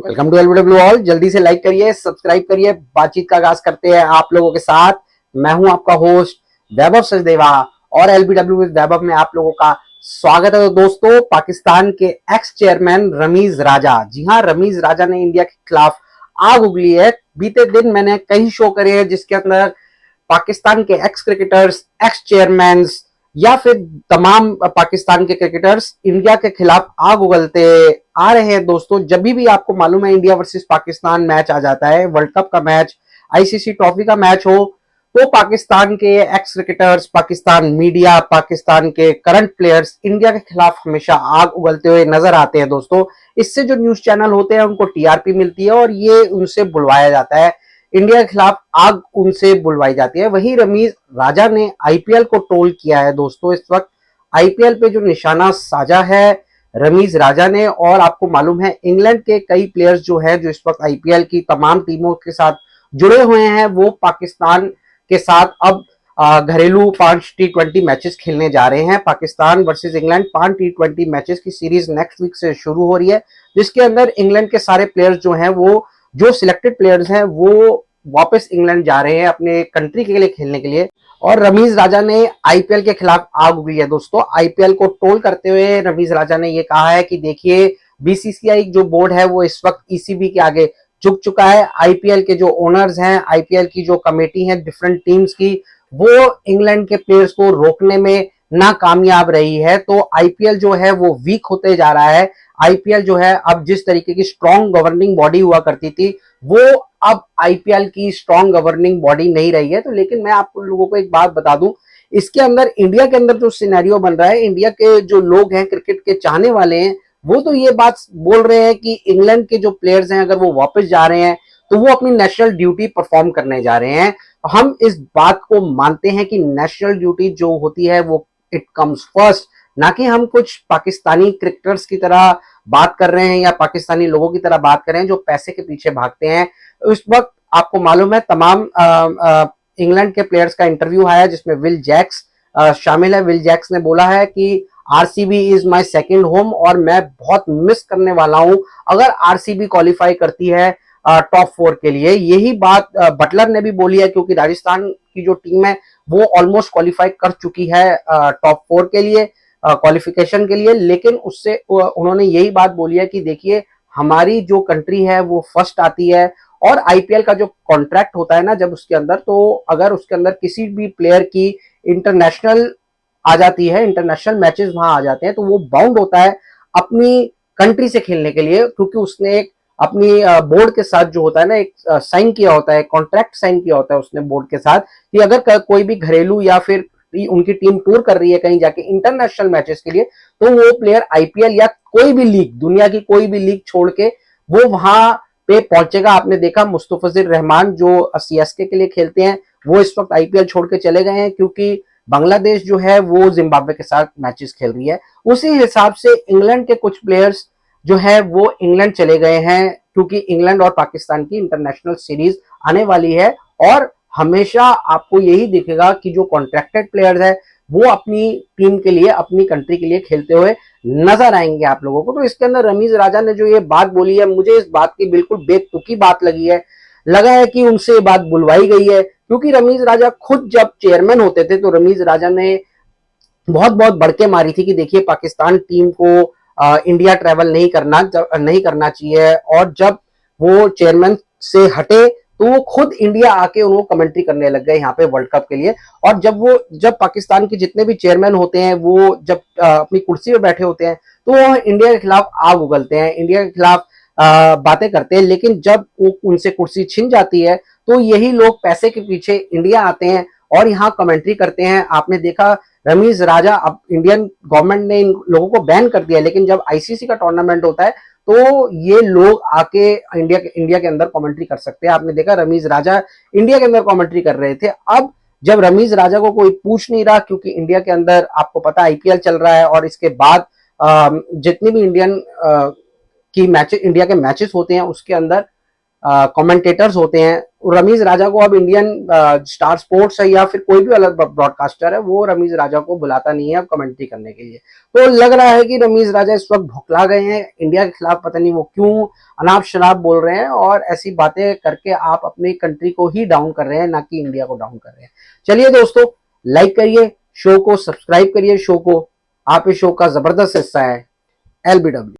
Welcome to LBW all. जल्दी से like करिए, सब्सक्राइब करिए। बातचीत का आगाज करते हैं आप लोगों के साथ। मैं हूं आपका होस्ट वैभव सचदेवा और एलबीडब्ल्यू विद वैभव में आप लोगों का स्वागत है। तो दोस्तों, पाकिस्तान के एक्स चेयरमैन रमीज राजा, जी हां, रमीज राजा ने इंडिया के खिलाफ आग उगली है। बीते दिन मैंने कई शो करे हैं जिसके अंदर पाकिस्तान के एक्स क्रिकेटर्स, एक्स चेयरमैन या फिर तमाम पाकिस्तान के क्रिकेटर्स इंडिया के खिलाफ आग उगलते आ रहे हैं। दोस्तों, जब भी आपको मालूम है इंडिया वर्सेस पाकिस्तान मैच आ जाता है, वर्ल्ड कप का मैच, आईसीसी ट्रॉफी का मैच हो, तो पाकिस्तान के x cricketers, Pakistan media, Pakistan के करंट प्लेयर्स इंडिया के खिलाफ हमेशा आग उगलते हुए नजर आते हैं। दोस्तों, इससे जो न्यूज चैनल होते हैं उनको टीआरपी मिलती है और ये उनसे बुलवाया जाता है, इंडिया के खिलाफ आग उनसे बुलवाई जाती है। वही रमीज राजा ने आईपीएल को ट्रोल किया है। दोस्तों, इस वक्त आईपीएल पे जो निशाना साजा है रमीज राजा ने, और आपको मालूम है इंग्लैंड के कई प्लेयर्स जो है जो इस वक्त आईपीएल की तमाम टीमों के साथ जुड़े हुए हैं, वो पाकिस्तान के साथ अब घरेलू 5 T20 मैचेस खेलने जा रहे हैं। Pakistan versus England 5 T20 matches की सीरीज नेक्स्ट वीक से शुरू हो रही है, जिसके अंदर इंग्लैंड के सारे प्लेयर्स जो हैं, वो जो सिलेक्टेड प्लेयर्स हैं, वो वापस इंग्लैंड जा रहे हैं अपने कंट्री के लिए खेलने के लिए। और रमीज राजा ने आईपीएल के खिलाफ आग उगली है। दोस्तों, आईपीएल को ट्रोल करते हुए रमीज राजा ने ये कहा है कि देखिए, बीसीसीआई जो बोर्ड है वो इस वक्त ईसीबी के आगे झुक चुका है। आईपीएल के जो ओनर्स हैं, आईपीएल की जो कमेटी है डिफरेंट टीम्स की, वो इंग्लैंड के प्लेयर्स को रोकने में नाकामयाब रही है। तो आईपीएल जो है वो वीक होते जा रहा है। आईपीएल जो है अब जिस तरीके की स्ट्रॉन्ग गवर्निंग बॉडी हुआ करती थी, वो अब आईपीएल की स्ट्रॉन्ग गवर्निंग बॉडी नहीं रही है। तो लेकिन मैं आप लोगों को एक बात बता दूं, इसके अंदर इंडिया के अंदर जो सिनेरियो बन रहा है, इंडिया के जो लोग हैं, क्रिकेट के चाहने वाले हैं, वो तो ये बात बोल रहे हैं कि इंग्लैंड के जो प्लेयर्स हैं अगर वो वापस जा रहे हैं तो वो अपनी नेशनल ड्यूटी परफॉर्म करने जा रहे हैं। हम इस बात को मानते हैं कि नेशनल ड्यूटी जो होती है वो इट कम्स फर्स्ट, ना कि हम कुछ पाकिस्तानी क्रिकेटर्स की तरह बात कर रहे हैं या पाकिस्तानी लोगों की तरह बात कर रहे हैं जो पैसे के पीछे भागते हैं। इस वक्त आपको मालूम है तमाम इंग्लैंड के प्लेयर्स का इंटरव्यू आया जिसमें विल जैक्स शामिल है। विल जैक्स ने बोला है कि RCB is my second home और मैं बहुत मिस करने वाला हूं अगर आरसीबी क्वालिफाई करती है टॉप 4 के लिए। यही बात बटलर ने भी बोली है, क्योंकि राजस्थान की जो टीम है वो ऑलमोस्ट क्वालिफाई कर चुकी है टॉप 4 के लिए, क्वालिफिकेशन के लिए। लेकिन उससे उन्होंने यही बात बोली है कि देखिए, हमारी जो कंट्री है वो फर्स्ट आती है और आईपीएल का जो कॉन्ट्रैक्ट होता है ना, जब उसके अंदर, तो अगर उसके अंदर किसी भी प्लेयर की इंटरनेशनल आ जाती है, इंटरनेशनल मैचेस वहां आ जाते हैं, तो वो बाउंड होता है अपनी कंट्री से खेलने के लिए, क्योंकि उसने एक अपनी बोर्ड के साथ जो होता है ना, एक साइन किया होता है, कॉन्ट्रैक्ट साइन किया होता है उसने बोर्ड के साथ कि अगर कोई भी घरेलू या फिर उनकी टीम टूर कर रही है कहीं जाके इंटरनेशनल मैचेस के लिए, तो वो प्लेयर आईपीएल या कोई भी लीग, दुनिया की कोई भी लीग छोड़ के वो वहां पे पहुंचेगा। आपने देखा मुस्तफिजुर रहमान जो सीएसके के लिए खेलते हैं, वो इस वक्त आईपीएल छोड़ के चले गए हैं क्योंकि बांग्लादेश जो है वो जिम्बाब्वे के साथ मैचेस खेल रही है। उसी हिसाब से इंग्लैंड के कुछ प्लेयर्स जो है वो इंग्लैंड चले गए हैं, क्योंकि इंग्लैंड और पाकिस्तान की इंटरनेशनल सीरीज आने वाली है और हमेशा आपको यही दिखेगा कि जो कॉन्ट्रैक्टेड प्लेयर्स है वो अपनी टीम के लिए, अपनी कंट्री के लिए खेलते हुए नजर आएंगे आप लोगों को। तो इसके अंदर रमीज राजा ने जो ये बात बोली है, मुझे इस बात की बिल्कुल बेतुकी बात लगी है। लगा है कि उनसे ये बात बुलवाई गई है, क्योंकि रमीज राजा खुद जब चेयरमैन होते थे तो रमीज राजा ने बहुत बहुत बढ़के मारी थी कि देखिए, पाकिस्तान टीम को इंडिया ट्रैवल नहीं करना चाहिए। और जब वो चेयरमैन से हटे तो वो खुद इंडिया आके उनको कमेंट्री करने लग गए यहाँ पे वर्ल्ड कप के लिए। और जब पाकिस्तान के जितने भी चेयरमैन होते हैं वो जब अपनी कुर्सी पे बैठे होते हैं तो वो इंडिया के खिलाफ आग उगलते हैं, इंडिया के खिलाफ बातें करते हैं। लेकिन जब वो उनसे कुर्सी छिन जाती है तो यही लोग पैसे के पीछे इंडिया आते हैं और यहाँ कमेंट्री करते हैं। आपने देखा रमीज राजा, अब इंडियन गवर्नमेंट ने इन लोगों को बैन कर दिया, लेकिन जब आईसीसी का टूर्नामेंट होता है तो ये लोग आके इंडिया के अंदर कमेंट्री कर सकते हैं। आपने देखा रमीज राजा इंडिया के अंदर कमेंट्री कर रहे थे। अब जब रमीज राजा को कोई पूछ नहीं रहा, क्योंकि इंडिया के अंदर आपको पता आईपीएल चल रहा है और इसके बाद जितनी भी इंडिया के मैचेस होते हैं उसके अंदर कमेंटेटर्स होते हैं, रमीज राजा को अब इंडियन स्टार स्पोर्ट्स है या फिर कोई भी अलग ब्रॉडकास्टर है, वो रमीज राजा को बुलाता नहीं है अब कमेंट्री करने के लिए। तो लग रहा है कि रमीज राजा इस वक्त भुखला गए हैं इंडिया के खिलाफ, पता नहीं वो क्यों अनाप शनाप बोल रहे हैं और ऐसी बातें करके आप अपनी कंट्री को ही डाउन कर रहे हैं, ना कि इंडिया को डाउन कर रहे हैं। चलिए दोस्तों, लाइक करिए शो को, सब्सक्राइब करिए शो को, आप इस शो का जबरदस्त हिस्सा है। LBW।